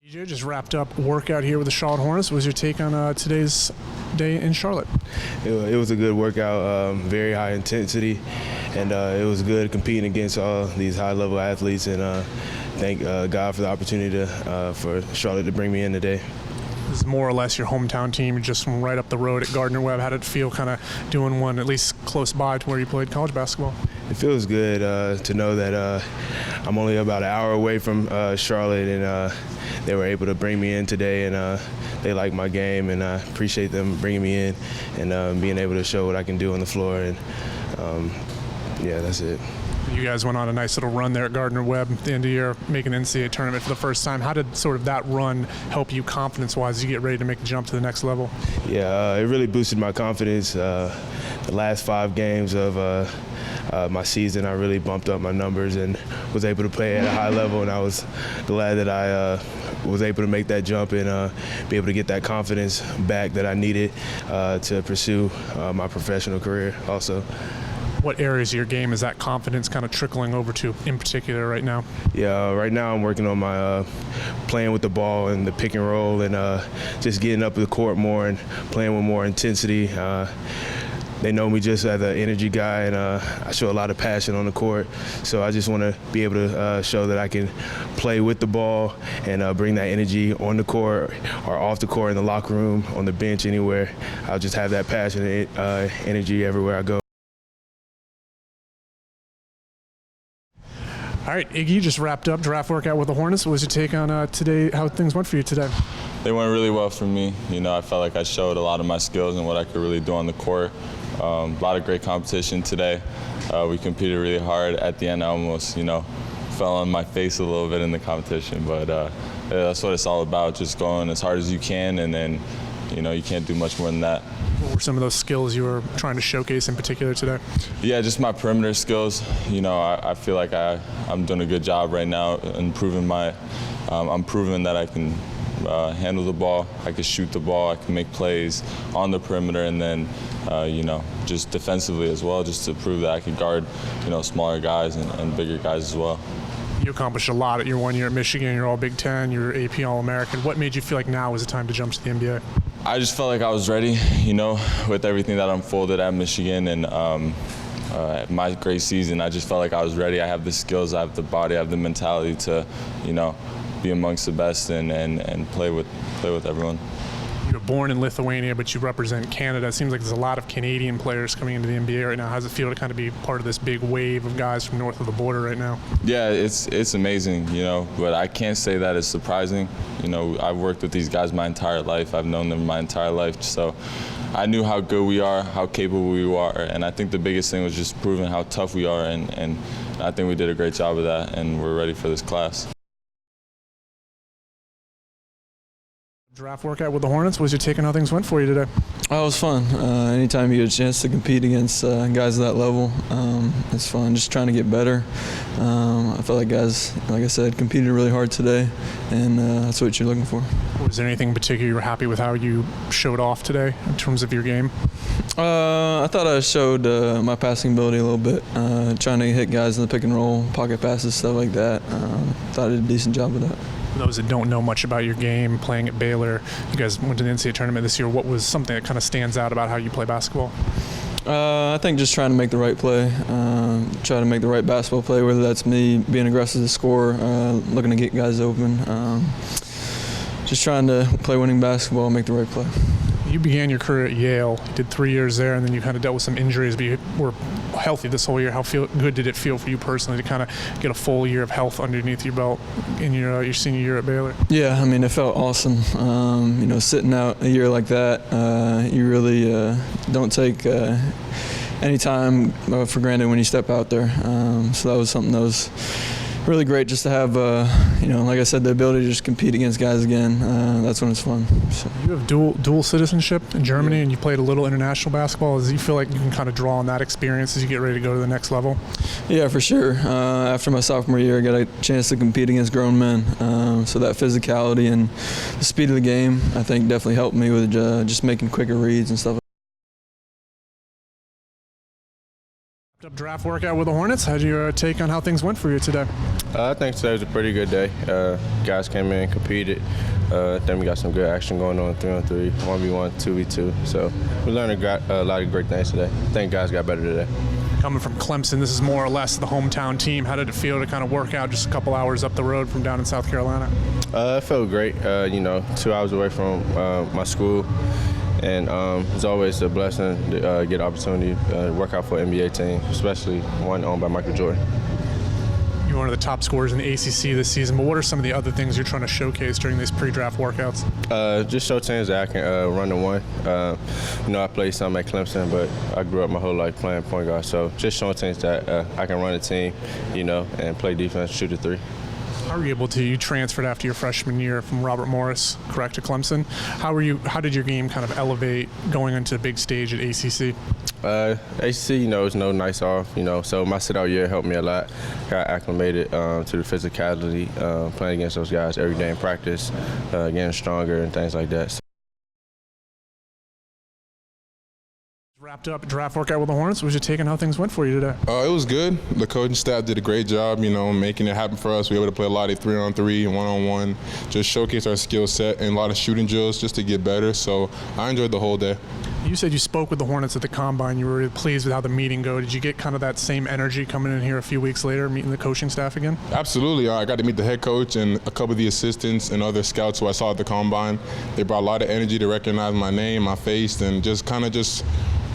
DJ just wrapped up workout here with the Charlotte Hornets. What was your take on today's day in Charlotte? It was a good workout, very high intensity, and it was good competing against all these high-level athletes. And thank God for the opportunity for Charlotte to bring me in today. This is more or less your hometown team. You're just from right up the road at Gardner-Webb. How did it feel kind of doing one at least close by to where you played college basketball? It feels good to know that I'm only about an hour away from Charlotte, and they were able to bring me in today, and they like my game, and I appreciate them bringing me in and being able to show what I can do on the floor. And yeah, that's it. You guys went on a nice little run there at Gardner-Webb at the end of the year, making an NCAA tournament for the first time. How did sort of that run help you confidence-wise as you get ready to make the jump to the next level? Yeah, it really boosted my confidence. The last 5 games of my season, I really bumped up my numbers and was able to play at a high level, and I was glad that I was able to make that jump and be able to get that confidence back that I needed to pursue my professional career also. What areas of your game is that confidence kind of trickling over to in particular right now? Yeah, right now I'm working on my playing with the ball and the pick and roll, and just getting up the court more and playing with more intensity. They know me just as an energy guy, and I show a lot of passion on the court. So I just want to be able to show that I can play with the ball and bring that energy on the court or off the court, in the locker room, on the bench, anywhere. I'll just have that passion and energy everywhere I go. All right, Iggy just wrapped up draft workout with the Hornets. What was your take on today, how things went for you today? They went really well for me. You know, I felt like I showed a lot of my skills and what I could really do on the court. A lot of great competition today. We competed really hard. At the end, I almost, fell on my face a little bit in the competition. But that's what it's all about, just going as hard as you can, and then, you can't do much more than that. What were some of those skills you were trying to showcase in particular today? Yeah, just my perimeter skills. I feel like I'm doing a good job right now in proving I'm proving that I can handle the ball, I can shoot the ball, I can make plays on the perimeter, and then, just defensively as well, just to prove that I can guard, smaller guys and bigger guys as well. You accomplished a lot at your 1 year at Michigan. You're all Big Ten, you're AP All-American. What made you feel like now was the time to jump to the NBA? I just felt like I was ready, with everything that unfolded at Michigan, and my great season. I just felt like I was ready. I have the skills, I have the body, I have the mentality to, be amongst the best and play with everyone. You were born in Lithuania, but you represent Canada. It seems like there's a lot of Canadian players coming into the NBA right now. How does it feel to kind of be part of this big wave of guys from north of the border right now? Yeah, it's amazing, but I can't say that it's surprising. I've worked with these guys my entire life. I've known them my entire life, so I knew how good we are, how capable we are, and I think the biggest thing was just proving how tough we are, and I think we did a great job of that, and we're ready for this class. Draft workout with the Hornets. What was your take on how things went for you today? Oh, it was fun. Anytime you get a chance to compete against guys at that level, it's fun. Just trying to get better. I felt like guys, like I said, competed really hard today, and that's what you're looking for. Was there anything in particular you were happy with how you showed off today in terms of your game? I thought I showed my passing ability a little bit, trying to hit guys in the pick and roll, pocket passes, stuff like that. Thought I did a decent job with that. For those that don't know much about your game, playing at Baylor, you guys went to the NCAA tournament this year. What was something that kind of stands out about how you play basketball? I think just trying to make the right play, try to make the right basketball play, whether that's me being aggressive to score, looking to get guys open, just trying to play winning basketball and make the right play. You began your career at Yale. You did 3 years there, and then you kind of dealt with some injuries, but you were healthy this whole year. How good did it feel for you personally to kind of get a full year of health underneath your belt in your senior year at Baylor? Yeah, I mean, it felt awesome. Sitting out a year like that, you really don't take any time for granted when you step out there. So that was something that was really great, just to have, like I said, the ability to just compete against guys again. That's when it's fun. So. You have dual citizenship in Germany, and you played a little international basketball. Do you feel like you can kind of draw on that experience as you get ready to go to the next level? Yeah, for sure. After my sophomore year, I got a chance to compete against grown men. So that physicality and the speed of the game, I think, definitely helped me with just making quicker reads and stuff. Draft workout with the Hornets. How'd you take on how things went for you today? I think today was a pretty good day. Guys came in, competed. Then we got some good action going on 3-on-3, 1v1, 2v2. So we learned a lot of great things today. I think guys got better today. Coming from Clemson, this is more or less the hometown team. How did it feel to kind of work out just a couple hours up the road from down in South Carolina? It felt great. 2 hours away from my school. And it's always a blessing to get an opportunity to work out for an NBA team, especially one owned by Michael Jordan. You're one of the top scorers in the ACC this season, but what are some of the other things you're trying to showcase during these pre-draft workouts? Just show teams that I can run the one. I played some at Clemson, but I grew up my whole life playing point guard. So just showing teams that I can run a team, and play defense, shoot the three. How were you able to? You transferred after your freshman year from Robert Morris, correct, to Clemson. How did your game kind of elevate going into the big stage at ACC? ACC, is no nights off, so my sit-out year helped me a lot. Got acclimated to the physicality, playing against those guys every day in practice, getting stronger and things like that. Wrapped up draft workout with the Hornets. What was your take on how things went for you today? It was good. The coaching staff did a great job, making it happen for us. We were able to play a lot of 3-on-3 and 1-on-1, just showcase our skill set and a lot of shooting drills just to get better. So I enjoyed the whole day. You said you spoke with the Hornets at the Combine. You were really pleased with how the meeting go. Did you get kind of that same energy coming in here a few weeks later, meeting the coaching staff again? Absolutely. I got to meet the head coach and a couple of the assistants and other scouts who I saw at the Combine. They brought a lot of energy to recognize my name, my face, and just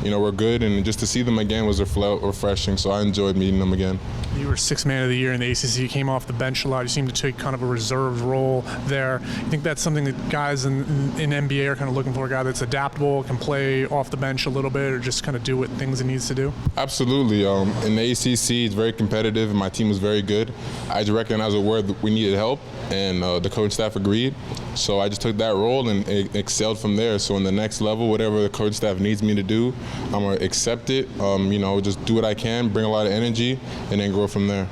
we're good, and just to see them again was refreshing, so I enjoyed meeting them again. You were Sixth Man of the Year in the ACC. You came off the bench a lot. You seem to take kind of a reserved role there. You think that's something that guys in NBA are kind of looking for, a guy that's adaptable, can play off the bench a little bit, or just kind of do what things he needs to do? Absolutely. In the ACC, it's very competitive, and my team was very good. I just recognized that we needed help, and the coach staff agreed. So I just took that role and excelled from there. So in the next level, whatever the coach staff needs me to do, I'm going to accept it, just do what I can, bring a lot of energy, and then grow from there.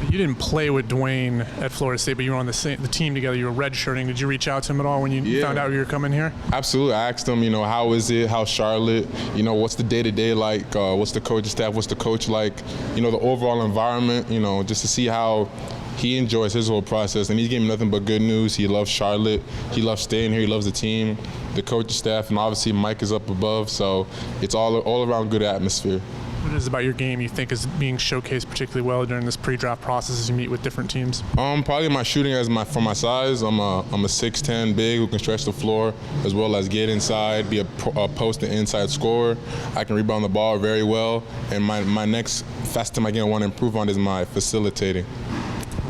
You didn't play with Dwayne at Florida State, but you were on the team together. You were redshirting. Did you reach out to him at all when you found out you were coming here? Absolutely. I asked him, how is it? How's Charlotte? What's the day-to-day like? What's the coaching staff? What's the coach like? The overall environment, just to see how he enjoys his whole process, and he gave me nothing but good news. He loves Charlotte. He loves staying here. He loves the team, the coaching staff, and obviously Mike is up above, so it's all around good atmosphere. What is it about your game you think is being showcased particularly well during this pre-draft process as you meet with different teams? Probably my shooting for my size. I'm a 6'10" big who can stretch the floor as well as get inside, be a post and inside scorer. I can rebound the ball very well, and my next facet I want to improve on is my facilitating.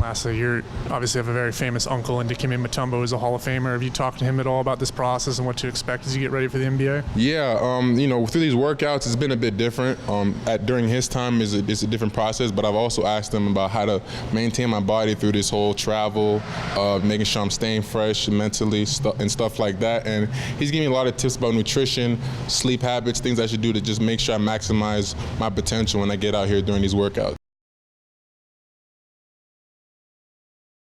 Lastly, you obviously have a very famous uncle, and Dikembe Mutombo is a Hall of Famer. Have you talked to him at all about this process and what to expect as you get ready for the NBA? Yeah, through these workouts, it's been a bit different. During his time, it's a different process, but I've also asked him about how to maintain my body through this whole travel, making sure I'm staying fresh mentally and stuff like that. And he's giving me a lot of tips about nutrition, sleep habits, things I should do to just make sure I maximize my potential when I get out here during these workouts.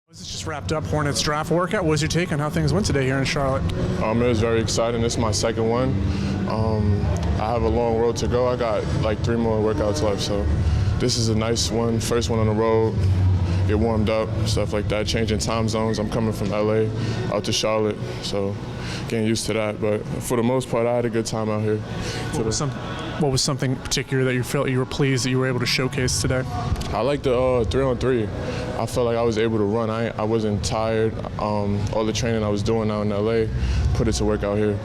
This just wrapped up Hornets draft workout. What was your take on how things went today here in Charlotte? It was very exciting. This is my second one. I have a long road to go. I got like 3 more workouts left, so this is a nice one. First one on the road. Get warmed up, stuff like that. Changing time zones. I'm coming from LA out to Charlotte, so getting used to that. But for the most part, I had a good time out here. What was something particular that you felt you were pleased that you were able to showcase today? I like the 3-on-3. I felt like I was able to run. I wasn't tired. All the training I was doing out in LA, put it to work out here.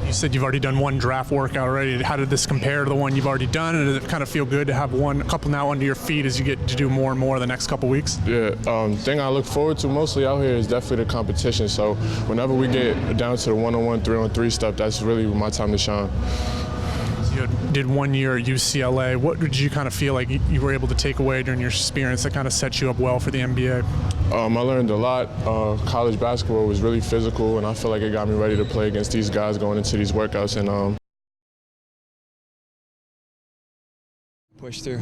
You said you've already done one draft workout already. How did this compare to the one you've already done? And does it kind of feel good to have a couple now under your feet as you get to do more and more the next couple weeks? Yeah, thing I look forward to mostly out here is definitely the competition. So whenever we get down to the 1-on-1, 3-on-3 stuff, that's really my time to shine. You did 1 year at UCLA. What did you kind of feel like you were able to take away during your experience that kind of set you up well for the NBA? I learned a lot. College basketball was really physical, and I feel like it got me ready to play against these guys going into these workouts. And push through.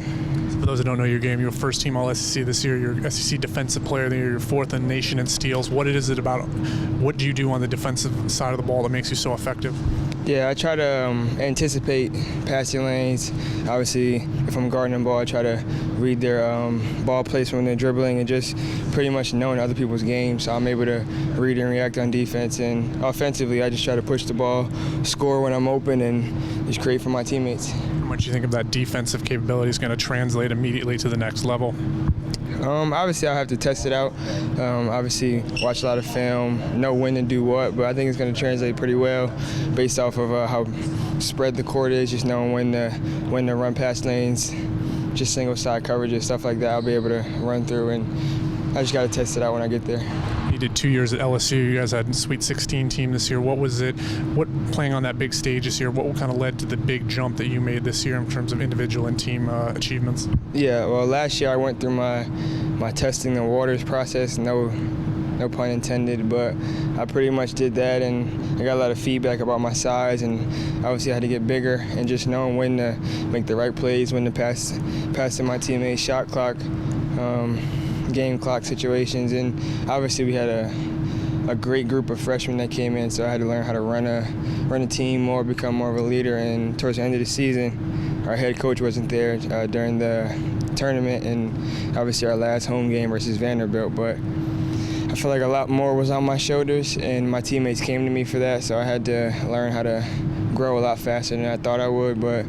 For those that don't know your game, you're first team All-SEC this year. You're SEC Defensive Player of the Year. You're 4th in the nation in steals. What do you do on the defensive side of the ball that makes you so effective? Yeah, I try to anticipate passing lanes. Obviously, if I'm guarding the ball, I try to read their ball placement when they're dribbling and just pretty much knowing other people's games. So I'm able to read and react on defense. And offensively, I just try to push the ball, score when I'm open, and just create for my teammates. How much do you think of that defensive capability is going to translate immediately to the next level? Obviously, I'll have to test it out. Obviously, watch a lot of film, know when to do what, but I think it's going to translate pretty well based off of how spread the court is, just knowing when to run past lanes, just single side coverages, stuff like that. I'll be able to run through, and I just got to test it out when I get there. You did 2 years at LSU. You guys had a Sweet 16 team this year. What was it? What playing on that big stage this year? What kind of led to the big jump that you made this year in terms of individual and team achievements? Yeah, well, last year I went through my testing the waters process. No pun intended, but I pretty much did that, and I got a lot of feedback about my size, and obviously I had to get bigger, and just knowing when to make the right plays, when to pass to my teammates, shot clock, game clock situations, and obviously we had a great group of freshmen that came in, so I had to learn how to run a team more, become more of a leader. And towards the end of the season, our head coach wasn't there during the tournament, and obviously our last home game versus Vanderbilt, but I feel like a lot more was on my shoulders, and my teammates came to me for that, so I had to learn how to grow a lot faster than I thought I would, but